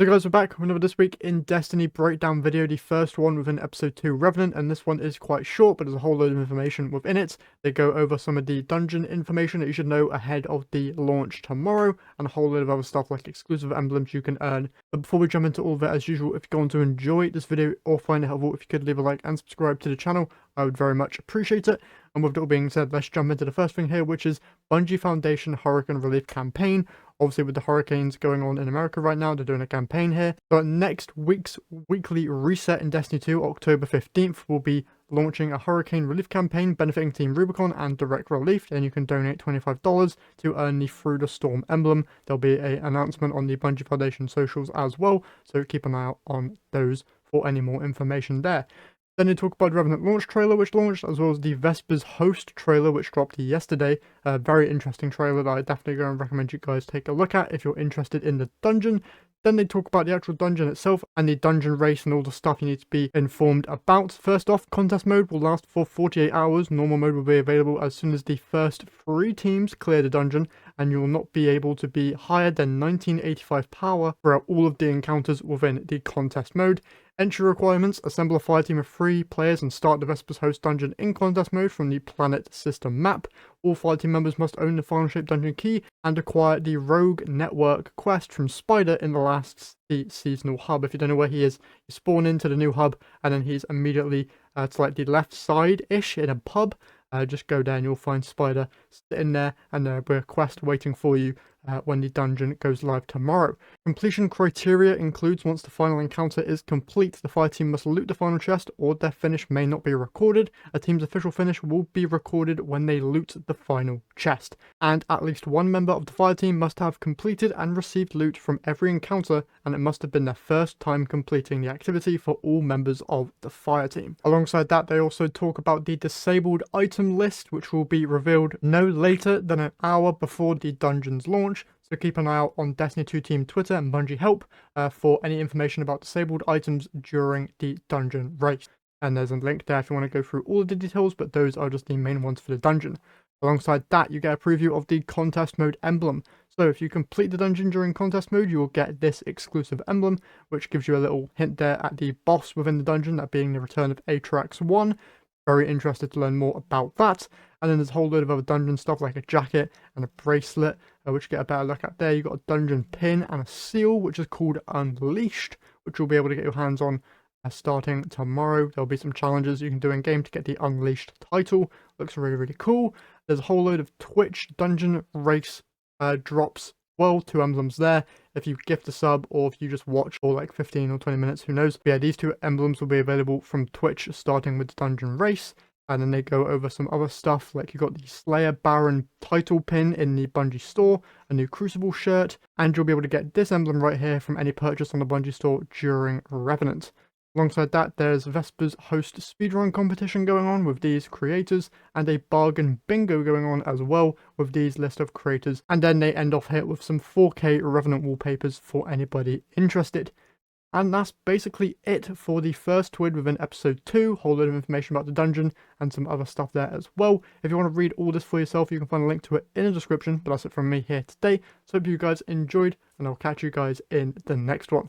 So guys, we're back with another This Week in Destiny breakdown video, the first one within episode 2 Revenant, and this one is quite short, but there's a whole load of information within it. They go over some of the dungeon information that you should know ahead of the launch tomorrow, and a whole load of other stuff like exclusive emblems you can earn. But before we jump into all of it, as usual, if you're going to enjoy this video or find it helpful, if you could leave a like and subscribe to the channel, I would very much appreciate it. And with it all being said, let's jump into the first thing here, which is Bungie Foundation Hurricane Relief Campaign. Obviously, with the hurricanes going on in America right now, they're doing a campaign here. But next week's weekly reset in Destiny 2, October 15th, will be launching a hurricane relief campaign benefiting Team Rubicon and Direct Relief, and you can donate $25 to earn the Through the Storm emblem. There'll be an announcement on the Bungie Foundation socials as well, so keep an eye out on those for any more information there. Then they talk about the Revenant launch trailer which launched, as well as the Vespers Host trailer which dropped yesterday. A very interesting trailer that I definitely going to recommend you guys take a look at if you're interested in the dungeon. Then they talk about the actual dungeon itself and the dungeon race and all the stuff you need to be informed about. First off, contest mode will last for 48 hours. Normal mode will be available as soon as the first 3 teams clear the dungeon, and you will not be able to be higher than 1985 power throughout all of the encounters within the contest mode. Entry requirements: assemble a fire team of 3 players and start the Vespers Host dungeon in contest mode from the planet system map. All fire team members must own the Final Shape dungeon key and acquire the Rogue Network quest from Spider in the last seasonal hub. If you don't know where he is, you spawn into the new hub and then he's immediately to like the left side-ish in a pub. Just go there and you'll find Spider sitting there, and there'll be a quest waiting for you when the dungeon goes live tomorrow. Completion criteria includes: once the final encounter is complete, the fire team must loot the final chest, or their finish may not be recorded. A team's official finish will be recorded when they loot the final chest. And at least one member of the fire team must have completed and received loot from every encounter, and it must have been their first time completing the activity for all members of the fire team. Alongside that, they also talk about the disabled item list, which will be revealed no later than an hour before the dungeon's launch. So keep an eye out on Destiny 2 Team Twitter and Bungie Help for any information about disabled items during the dungeon race. And there's a link there if you want to go through all of the details, but those are just the main ones for the dungeon. Alongside that, you get a preview of the contest mode emblem. So if you complete the dungeon during contest mode, you will get this exclusive emblem, which gives you a little hint there at the boss within the dungeon, that being the return of Atrax 1. Very interested to learn more about that. And then there's a whole load of other dungeon stuff like a jacket and a bracelet, which you get a better look at there. You've got a dungeon pin and a seal, which is called Unleashed, which you'll be able to get your hands on starting tomorrow. There'll be some challenges you can do in game to get the Unleashed title. Looks really, really cool. There's a whole load of Twitch dungeon race drops. Well, 2 emblems there if you gift a sub, or if you just watch for like 15 or 20 minutes, who knows. But yeah, these 2 emblems will be available from Twitch starting with the dungeon race. And then they go over some other stuff, like you've got the Slayer Baron title pin in the Bungie store, a new Crucible shirt, and you'll be able to get this emblem right here from any purchase on the Bungie store during Revenant. Alongside that, there's Vespers Host speedrun competition going on with these creators, and a bargain bingo going on as well with these list of creators. And then they end off here with some 4K Revenant wallpapers for anybody interested. And that's basically it for the first TWID within episode 2. Whole load of information about the dungeon and some other stuff there as well. If you want to read all this for yourself, you can find a link to it in the description. But that's it from me here today. So hope you guys enjoyed, and I'll catch you guys in the next one.